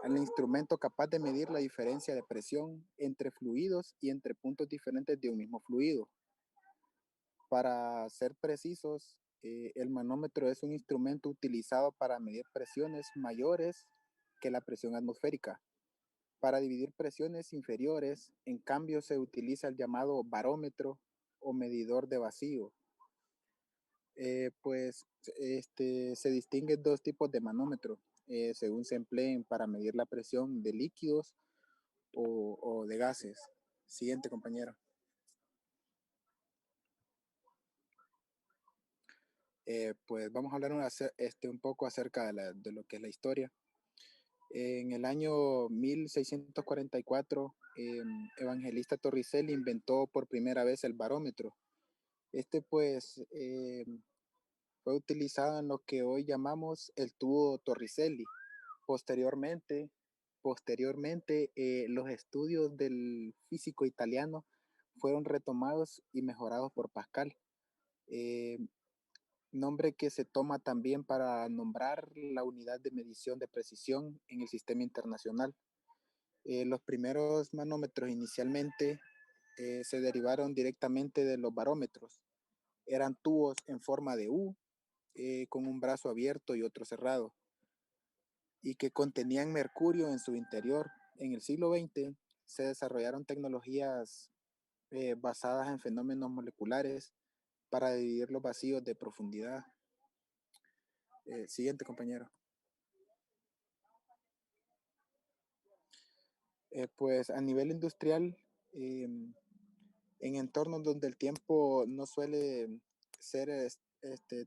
al instrumento capaz de medir la diferencia de presión entre fluidos y entre puntos diferentes de un mismo fluido. Para ser precisos, el manómetro es un instrumento utilizado para medir presiones mayores que la presión atmosférica. Para dividir presiones inferiores, en cambio, se utiliza el llamado barómetro o medidor de vacío. Se distinguen dos tipos de manómetro, según se empleen para medir la presión de líquidos o de gases. Siguiente, compañero. Pues vamos a hablar un poco acerca de lo que es la historia. En el año 1644, Evangelista Torricelli inventó por primera vez el barómetro. Fue utilizado en lo que hoy llamamos el tubo Torricelli. Posteriormente, los estudios del físico italiano fueron retomados y mejorados por Pascal, nombre que se toma también para nombrar la unidad de medición de precisión en el sistema internacional. Los primeros manómetros inicialmente se derivaron directamente de los barómetros. Eran tubos en forma de U, con un brazo abierto y otro cerrado, y que contenían mercurio en su interior. En el siglo XX se desarrollaron tecnologías basadas en fenómenos moleculares para dividir los vacíos de profundidad. Siguiente, compañero. Pues a nivel industrial, en entornos donde el tiempo no suele ser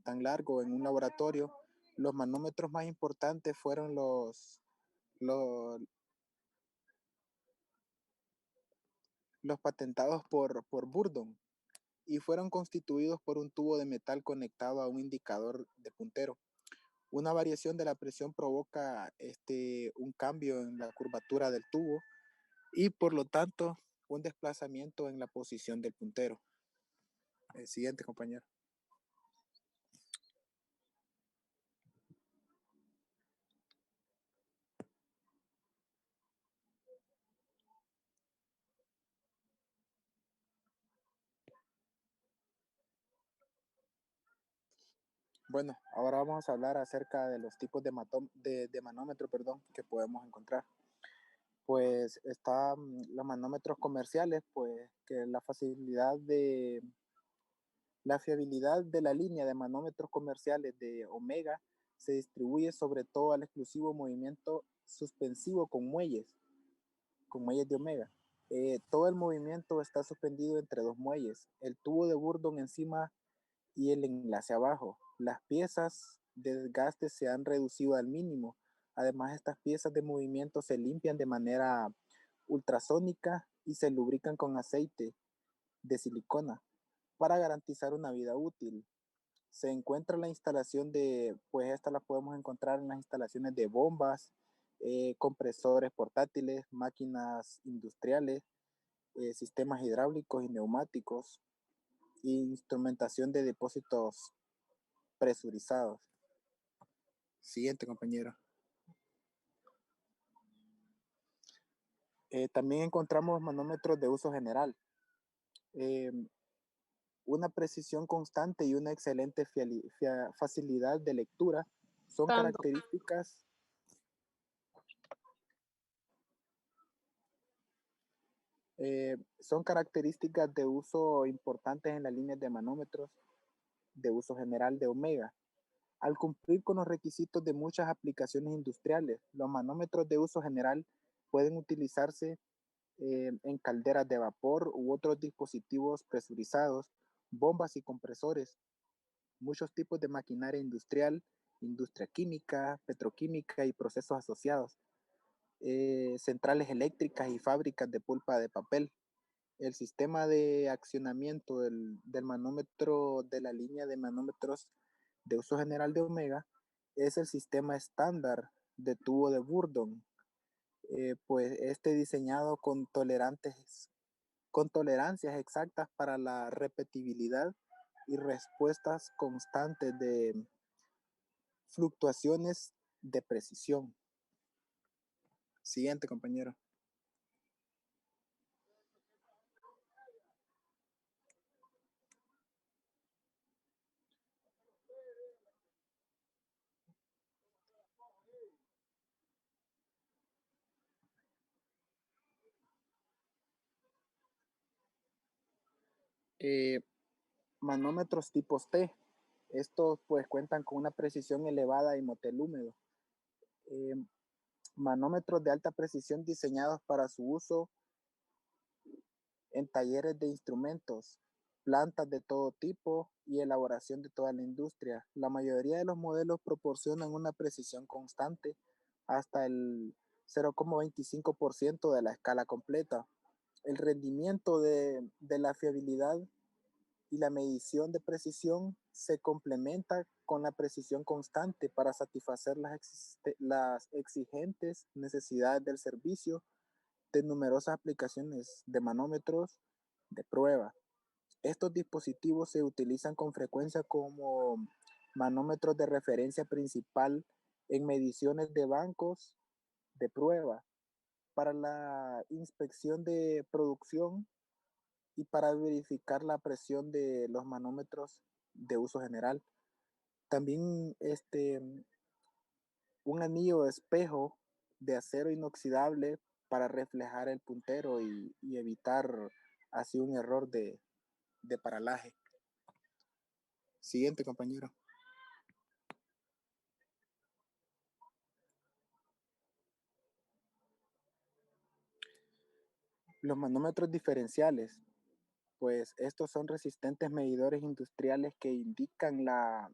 tan largo en un laboratorio, los manómetros más importantes fueron los patentados por Burdon, y fueron constituidos por un tubo de metal conectado a un indicador de puntero. Una variación de la presión provoca un cambio en la curvatura del tubo y por lo tanto un desplazamiento en la posición del puntero. Siguiente, compañero. Bueno, ahora vamos a hablar acerca de los tipos de manómetro, que podemos encontrar. Pues están los manómetros comerciales, pues que la fiabilidad de la línea de manómetros comerciales de Omega se distribuye sobre todo al exclusivo movimiento suspensivo con muelles de Omega. Todo el movimiento está suspendido entre dos muelles, el tubo de Burdon encima y el enlace abajo. Las piezas de desgaste se han reducido al mínimo. Además, estas piezas de movimiento se limpian de manera ultrasónica y se lubrican con aceite de silicona para garantizar una vida útil. Se encuentra la instalación pues esta la podemos encontrar en las instalaciones de bombas, compresores portátiles, máquinas industriales, sistemas hidráulicos y neumáticos, e instrumentación de depósitos presurizados. Siguiente, compañero. También encontramos manómetros de uso general. Una precisión constante y una excelente facilidad de lectura son características de uso importantes en las líneas de manómetros de uso general de Omega. Al cumplir con los requisitos de muchas aplicaciones industriales, los manómetros de uso general pueden utilizarse en calderas de vapor u otros dispositivos presurizados, bombas y compresores, muchos tipos de maquinaria industrial, industria química, petroquímica y procesos asociados, centrales eléctricas y fábricas de pulpa de papel. El sistema de accionamiento del manómetro de la línea de manómetros de uso general de Omega es el sistema estándar de tubo de Burdon, pues diseñado con tolerancias exactas para la repetibilidad y respuestas constantes de fluctuaciones de precisión. Siguiente, compañero. Eh, Manómetros tipos T. Estos pues cuentan con una precisión elevada y motel húmedo. Eh, Manómetros de alta precisión diseñados para su uso en talleres de instrumentos, plantas de todo tipo y elaboración de toda la industria. La mayoría de los modelos proporcionan una precisión constante hasta el 0,25% de la escala completa. El rendimiento de la fiabilidad y la medición de precisión se complementa con la precisión constante para satisfacer las exigentes necesidades del servicio de numerosas aplicaciones de manómetros de prueba. Estos dispositivos se utilizan con frecuencia como manómetros de referencia principal en mediciones de bancos de prueba para la inspección de producción y para verificar la presión de los manómetros de uso general. También un anillo de espejo de acero inoxidable para reflejar el puntero y evitar así un error de paralaje. Siguiente, compañero. Los manómetros diferenciales, pues estos son resistentes medidores industriales que indican la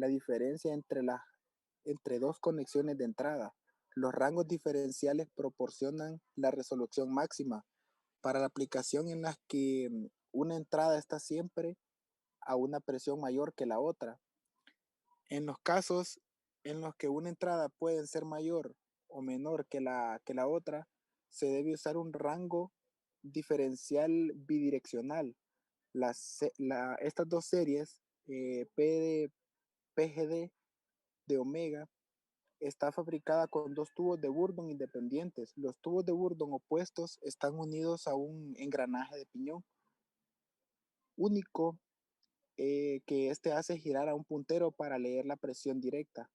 diferencia entre dos conexiones de entrada. Los rangos diferenciales proporcionan la resolución máxima para la aplicación en las que una entrada está siempre a una presión mayor que la otra. En los casos en los que una entrada puede ser mayor o menor que la otra, se debe usar un rango diferencial bidireccional. Estas dos series, PGD de omega, está fabricada con dos tubos de Burdon independientes. Los tubos de Burdon opuestos están unidos a un engranaje de piñón único que hace girar a un puntero para leer la presión directa.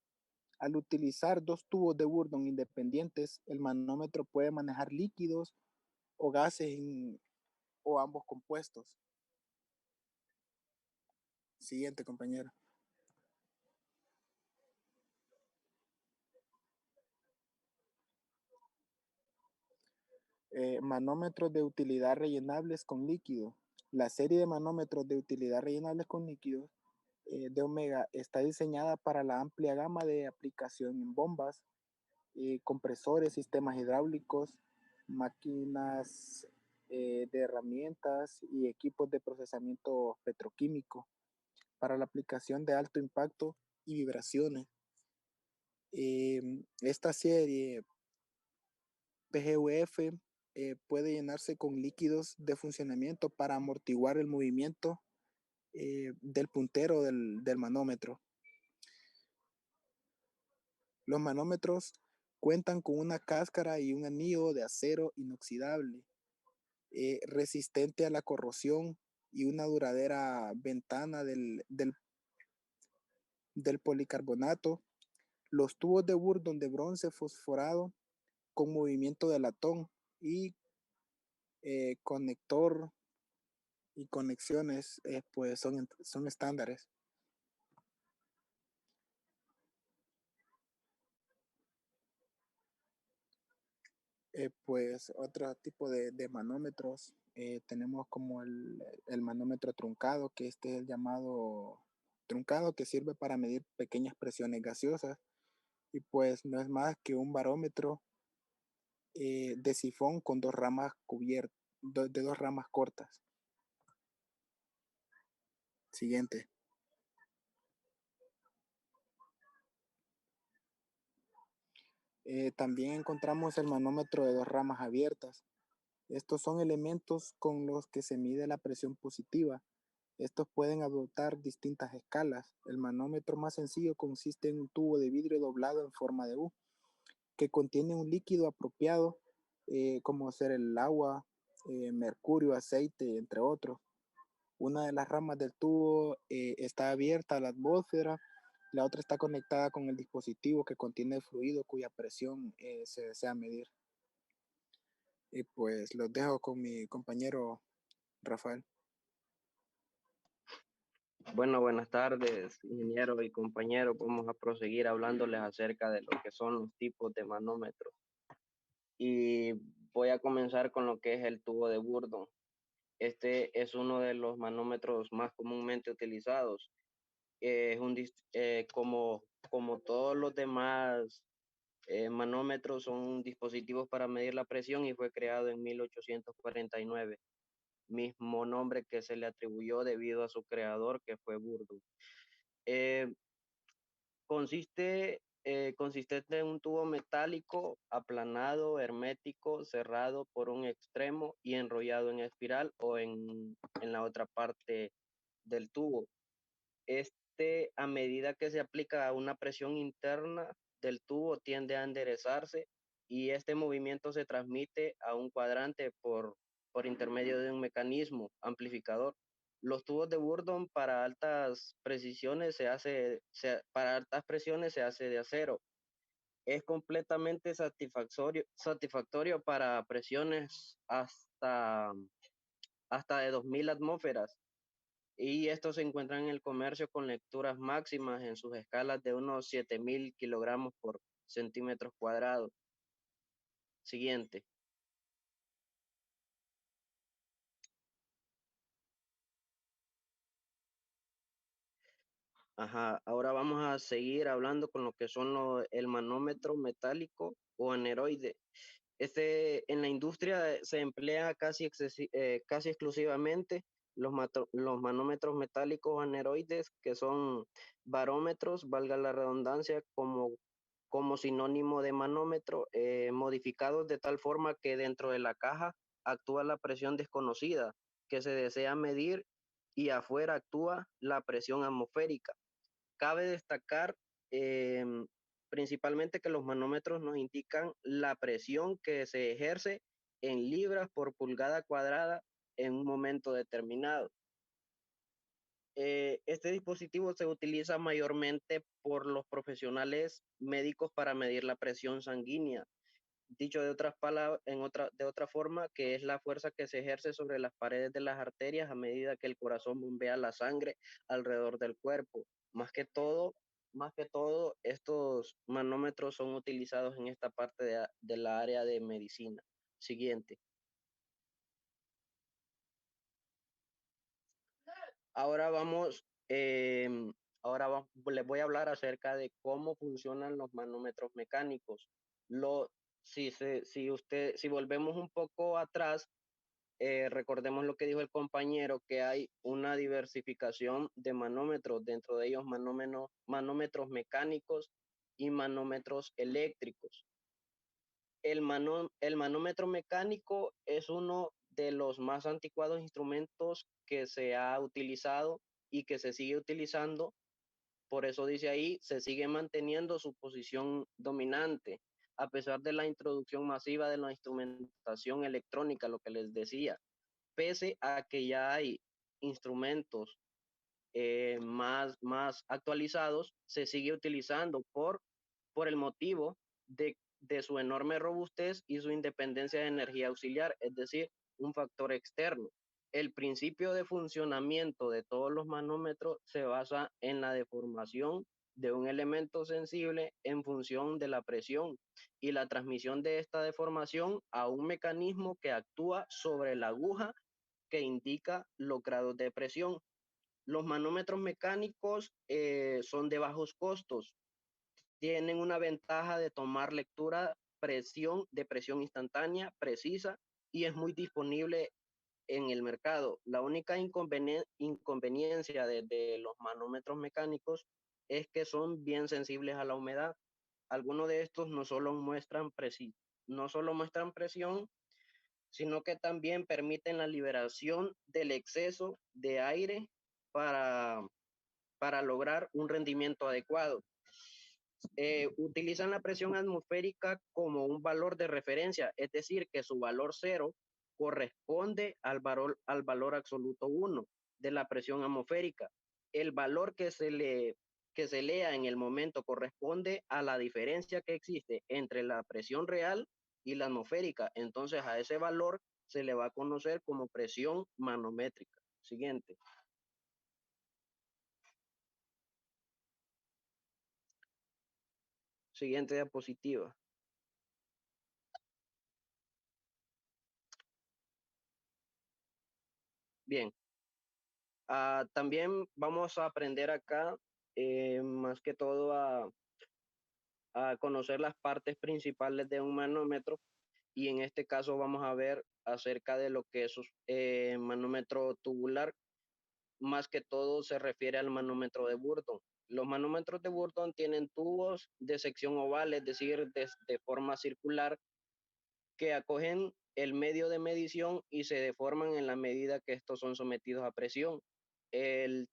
Al utilizar dos tubos de Burdon independientes, el manómetro puede manejar líquidos o gases o ambos compuestos. Siguiente, compañero. Manómetros de utilidad rellenables con líquido. La serie de manómetros de utilidad rellenables con líquidos de Omega está diseñada para la amplia gama de aplicación en bombas, compresores, sistemas hidráulicos, máquinas de herramientas y equipos de procesamiento petroquímico para la aplicación de alto impacto y vibraciones. Esta serie PGUF puede llenarse con líquidos de funcionamiento para amortiguar el movimiento del puntero del manómetro. Los manómetros cuentan con una cáscara y un anillo de acero inoxidable, resistente a la corrosión y una duradera ventana del policarbonato. Los tubos de Burdon de bronce fosforado con movimiento de latón y conector y conexiones pues son estándares. Pues otro tipo de manómetros tenemos como el manómetro truncado, que este es el llamado truncado, que sirve para medir pequeñas presiones gaseosas y pues no es más que un barómetro de sifón con dos ramas cubiertas, de dos ramas cortas. Siguiente. También encontramos el manómetro de dos ramas abiertas. Estos son elementos con los que se mide la presión positiva. Estos pueden adoptar distintas escalas. El manómetro más sencillo consiste en un tubo de vidrio doblado en forma de U. que contiene un líquido apropiado, como ser el agua, mercurio, aceite, entre otros. Una de las ramas del tubo está abierta a la atmósfera, la otra está conectada con el dispositivo que contiene el fluido cuya presión se desea medir. Y pues los dejo con mi compañero Rafael. Bueno, buenas tardes, ingeniero y compañero. Vamos a proseguir hablándoles acerca de lo que son los tipos de manómetros. Y voy a comenzar con lo que es el tubo de Bourdon. Este es uno de los manómetros más comúnmente utilizados. Es como todos los demás manómetros, son dispositivos para medir la presión y fue creado en 1849. Mismo nombre que se le atribuyó debido a su creador, que fue Bourdon. Eh, consistente en un tubo metálico aplanado, hermético, cerrado por un extremo y enrollado en espiral o en la otra parte del tubo. A medida que se aplica a una presión interna del tubo, tiende a enderezarse y este movimiento se transmite a un cuadrante por intermedio de un mecanismo amplificador. Los tubos de Bourdon para altas precisiones para altas presiones se hace de acero. Es completamente satisfactorio para presiones hasta de 2000 atmósferas, y estos se encuentran en el comercio con lecturas máximas en sus escalas de unos 7000 kilogramos por centímetros cuadrados. Siguiente. Ajá, ahora vamos a seguir hablando con lo que son el manómetro metálico o aneroide. En la industria se emplea casi exclusivamente los manómetros metálicos aneroides, que son barómetros, valga la redundancia, como sinónimo de manómetro, modificados de tal forma que dentro de la caja actúa la presión desconocida que se desea medir y afuera actúa la presión atmosférica. Cabe destacar principalmente que los manómetros nos indican la presión que se ejerce en libras por pulgada cuadrada en un momento determinado. Este dispositivo se utiliza mayormente por los profesionales médicos para medir la presión sanguínea. Dicho de otras palabras, de otra forma, que es la fuerza que se ejerce sobre las paredes de las arterias a medida que el corazón bombea la sangre alrededor del cuerpo. Más que todo, estos manómetros son utilizados en esta parte de la área de medicina. Siguiente. Ahora vamos, les voy a hablar acerca de cómo funcionan los manómetros mecánicos. Lo, si volvemos un poco atrás, recordemos lo que dijo el compañero, que hay una diversificación de manómetros, dentro de ellos manómetros mecánicos y manómetros eléctricos. El manómetro mecánico es uno de los más anticuados instrumentos que se ha utilizado y que se sigue utilizando. Por eso dice ahí, se sigue manteniendo su posición dominante, a pesar de la introducción masiva de la instrumentación electrónica, lo que les decía. Pese a que ya hay instrumentos más actualizados, se sigue utilizando por el motivo de su enorme robustez y su independencia de energía auxiliar, es decir, un factor externo. El principio de funcionamiento de todos los manómetros se basa en la deformación de un elemento sensible en función de la presión y la transmisión de esta deformación a un mecanismo que actúa sobre la aguja que indica los grados de presión. Los manómetros mecánicos son de bajos costos, tienen una ventaja de tomar lectura de presión instantánea, precisa, y es muy disponible en el mercado. La única inconveniencia de los manómetros mecánicos es que son bien sensibles a la humedad. Algunos de estos no solo muestran presión, sino que también permiten la liberación del exceso de aire para, para lograr un rendimiento adecuado. Utilizan la presión atmosférica como un valor de referencia, es decir, que su valor cero corresponde al valor absoluto 1 de la presión atmosférica. El valor que se lea en el momento corresponde a la diferencia que existe entre la presión real y la atmosférica. Entonces a ese valor se le va a conocer como presión manométrica. Siguiente. Siguiente diapositiva. Bien. También vamos a aprender acá, más que todo, a conocer las partes principales de un manómetro y en este caso vamos a ver acerca de lo que es manómetro tubular, más que todo se refiere al manómetro de Burton. Los manómetros de Burton tienen tubos de sección oval, es decir, de forma circular, que acogen el medio de medición y se deforman en la medida que estos son sometidos a presión. El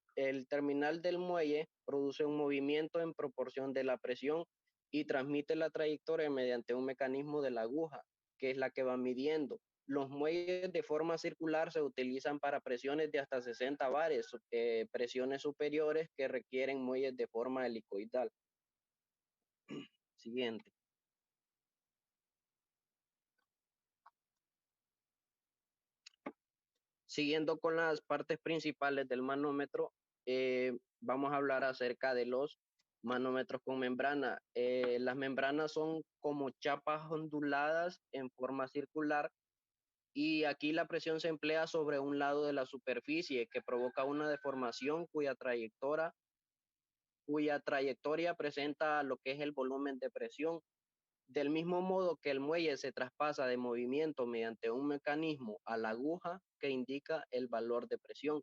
terminal del muelle produce un movimiento en proporción de la presión y transmite la trayectoria mediante un mecanismo de la aguja, que es la que va midiendo. Los muelles de forma circular se utilizan para presiones de hasta 60 bares, presiones superiores que requieren muelles de forma helicoidal. Siguiente. Siguiendo con las partes principales del manómetro, vamos a hablar acerca de los manómetros con membrana. Las membranas son como chapas onduladas en forma circular y aquí la presión se emplea sobre un lado de la superficie que provoca una deformación cuya trayectoria presenta lo que es el volumen de presión. Del mismo modo que el muelle se traspasa de movimiento mediante un mecanismo a la aguja que indica el valor de presión.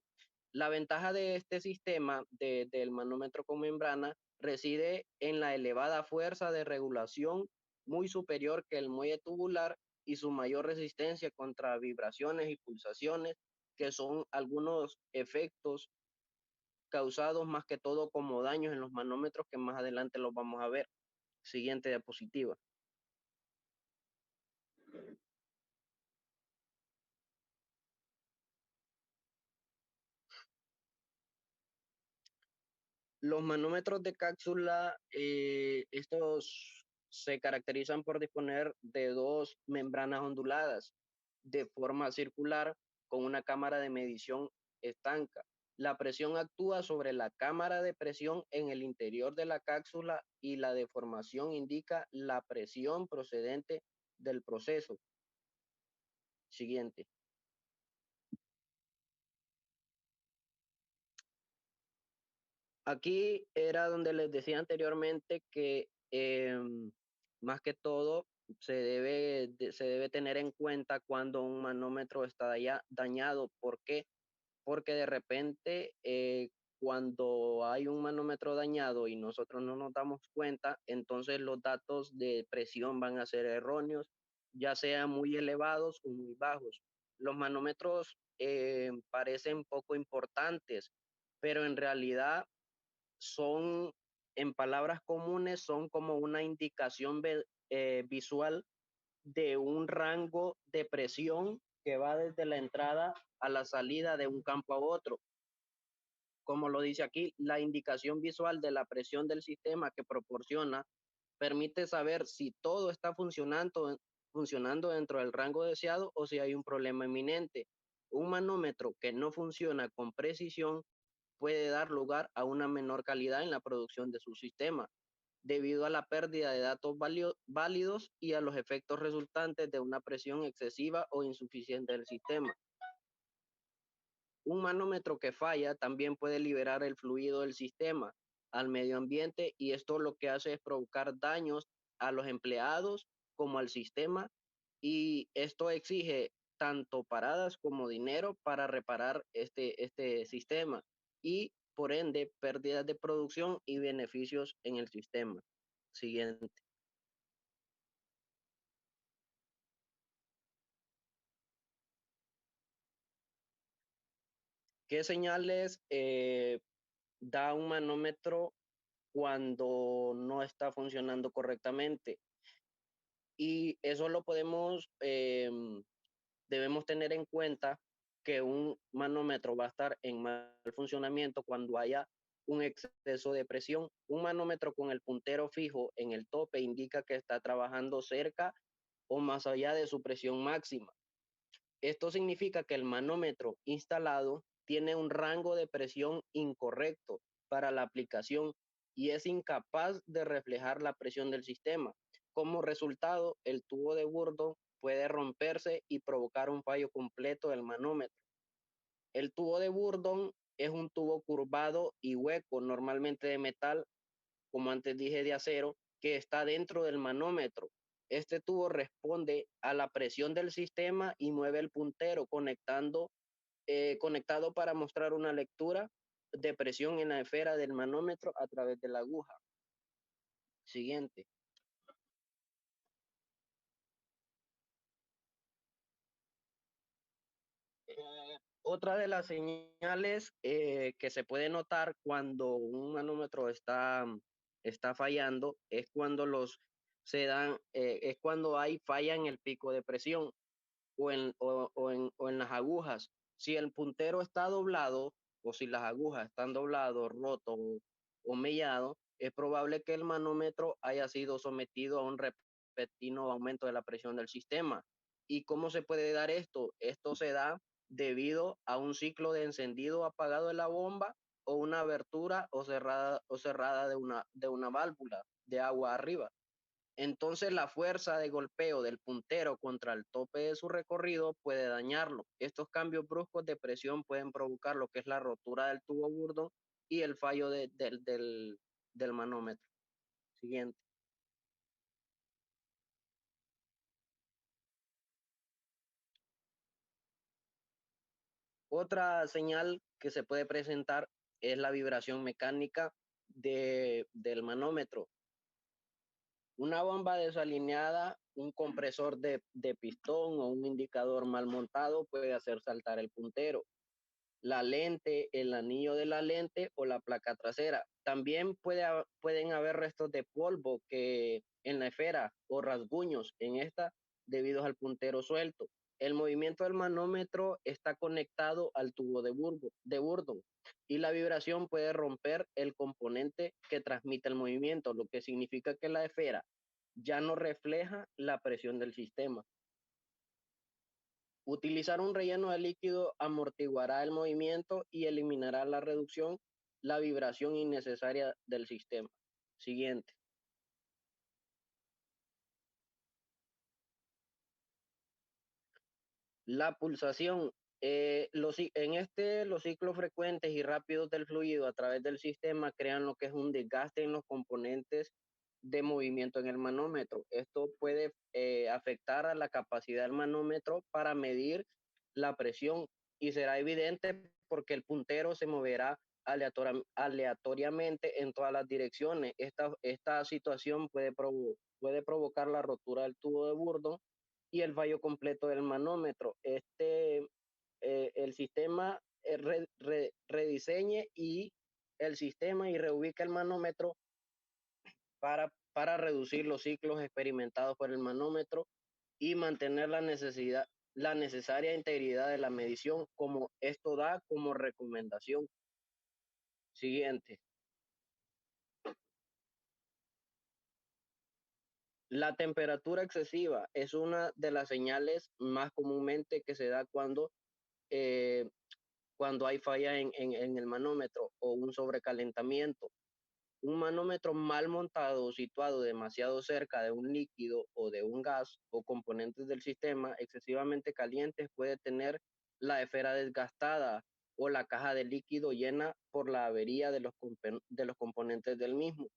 La ventaja de este sistema del manómetro con membrana reside en la elevada fuerza de regulación muy superior que el muelle tubular y su mayor resistencia contra vibraciones y pulsaciones, que son algunos efectos causados más que todo como daños en los manómetros que más adelante los vamos a ver. Siguiente diapositiva. Los manómetros de cápsula, estos se caracterizan por disponer de dos membranas onduladas de forma circular con una cámara de medición estanca. La presión actúa sobre la cámara de presión en el interior de la cápsula y la deformación indica la presión procedente del proceso. Siguiente. Aquí era donde les decía anteriormente que más que todo se debe tener en cuenta cuando un manómetro está ya dañado. ¿Por qué? Porque de repente cuando hay un manómetro dañado y nosotros no nos damos cuenta, entonces los datos de presión van a ser erróneos, ya sean muy elevados o muy bajos. Los manómetros parecen poco importantes, pero en realidad son, en palabras comunes, son como una indicación visual de un rango de presión que va desde la entrada a la salida de un campo a otro. Como lo dice aquí, la indicación visual de la presión del sistema que proporciona permite saber si todo está funcionando dentro del rango deseado o si hay un problema inminente. Un manómetro que no funciona con precisión puede dar lugar a una menor calidad en la producción de su sistema, debido a la pérdida de datos válidos y a los efectos resultantes de una presión excesiva o insuficiente del sistema. Un manómetro que falla también puede liberar el fluido del sistema al medio ambiente y esto lo que hace es provocar daños a los empleados como al sistema y esto exige tanto paradas como dinero para reparar este sistema y por ende pérdidas de producción y beneficios en el sistema. Siguiente. ¿Qué señales da un manómetro cuando no está funcionando correctamente. Y eso lo debemos tener en cuenta que un manómetro va a estar en mal funcionamiento cuando haya un exceso de presión. Un manómetro con el puntero fijo en el tope indica que está trabajando cerca o más allá de su presión máxima. Esto significa que el manómetro instalado tiene un rango de presión incorrecto para la aplicación y es incapaz de reflejar la presión del sistema. Como resultado, el tubo de Bourdon puede romperse y provocar un fallo completo del manómetro. El tubo de Bourdon es un tubo curvado y hueco, normalmente de metal, como antes dije, de acero, que está dentro del manómetro. Este tubo responde a la presión del sistema y mueve el puntero conectado para mostrar una lectura de presión en la esfera del manómetro a través de la aguja. Siguiente. Otra de las señales que se puede notar cuando un manómetro está fallando es cuando es cuando hay falla en el pico de presión o en las agujas. Si el puntero está doblado o si las agujas están doblados, rotos o mellado, es probable que el manómetro haya sido sometido a un repentino aumento de la presión del sistema. ¿Y cómo se puede dar esto? Esto se da debido a un ciclo de encendido o apagado de la bomba o una abertura o cerrada de una válvula de agua arriba. Entonces la fuerza de golpeo del puntero contra el tope de su recorrido puede dañarlo. Estos cambios bruscos de presión pueden provocar lo que es la rotura del tubo Bourdon y el fallo del manómetro. Siguiente. Otra señal que se puede presentar es la vibración mecánica del manómetro. Una bomba desalineada, un compresor de pistón o un indicador mal montado puede hacer saltar el puntero. La lente, el anillo de la lente o la placa trasera. También pueden haber restos de polvo que en la esfera o rasguños en esta debido al puntero suelto. El movimiento del manómetro está conectado al tubo de Bourdon y la vibración puede romper el componente que transmite el movimiento, lo que significa que la esfera ya no refleja la presión del sistema. Utilizar un relleno de líquido amortiguará el movimiento y eliminará la vibración innecesaria del sistema. Siguiente. La pulsación. Los ciclos frecuentes y rápidos del fluido a través del sistema crean lo que es un desgaste en los componentes de movimiento en el manómetro. Esto puede afectar a la capacidad del manómetro para medir la presión y será evidente porque el puntero se moverá aleatoriamente en todas las direcciones. Esta situación puede provocar la rotura del tubo de Bourdon y el fallo completo del manómetro. El sistema rediseñe y el sistema y reubica el manómetro para reducir los ciclos experimentados por el manómetro y mantener la necesaria integridad de la medición, como esto da como recomendación. Siguiente. La temperatura excesiva es una de las señales más comúnmente que se da eh, cuando hay falla en el manómetro o un sobrecalentamiento. Un manómetro mal montado o situado demasiado cerca de un líquido o de un gas o componentes del sistema excesivamente calientes puede tener la esfera desgastada o la caja de líquido llena por la avería de los componentes del mismo.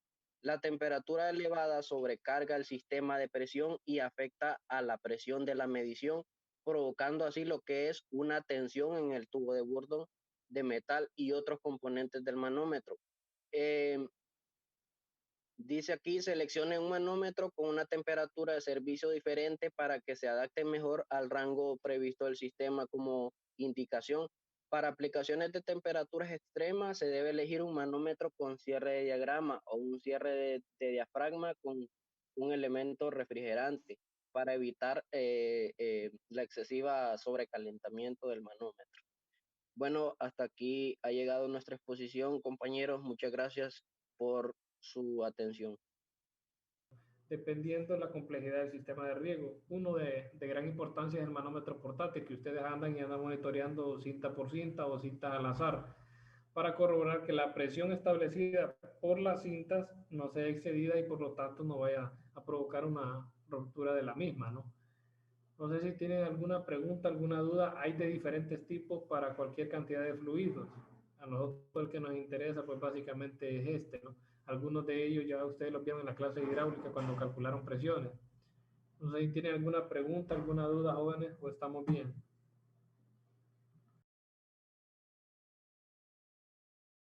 La temperatura elevada sobrecarga el sistema de presión y afecta a la presión de la medición, provocando así lo que es una tensión en el tubo de Bourdon de metal y otros componentes del manómetro. Eh, Dice aquí, seleccione un manómetro con una temperatura de servicio diferente para que se adapte mejor al rango previsto del sistema como indicación. Para aplicaciones de temperaturas extremas se debe elegir un manómetro con cierre de diagrama o un cierre de diafragma con un elemento refrigerante para evitar la excesiva sobrecalentamiento del manómetro. Bueno, hasta aquí ha llegado nuestra exposición, compañeros. Muchas gracias por su atención. Dependiendo de la complejidad del sistema de riego. Uno de gran importancia es el manómetro portátil, que ustedes andan y andan monitoreando cinta por cinta o cintas al azar, para corroborar que la presión establecida por las cintas no sea excedida y por lo tanto no vaya a provocar una ruptura de la misma, ¿no? No sé si tienen alguna pregunta, alguna duda. Hay de diferentes tipos para cualquier cantidad de fluidos. A nosotros el que nos interesa, pues básicamente es este, ¿no? Algunos de ellos ya ustedes los vieron en la clase de hidráulica cuando calcularon presiones. No sé si tienen alguna pregunta, alguna duda, jóvenes, o estamos bien.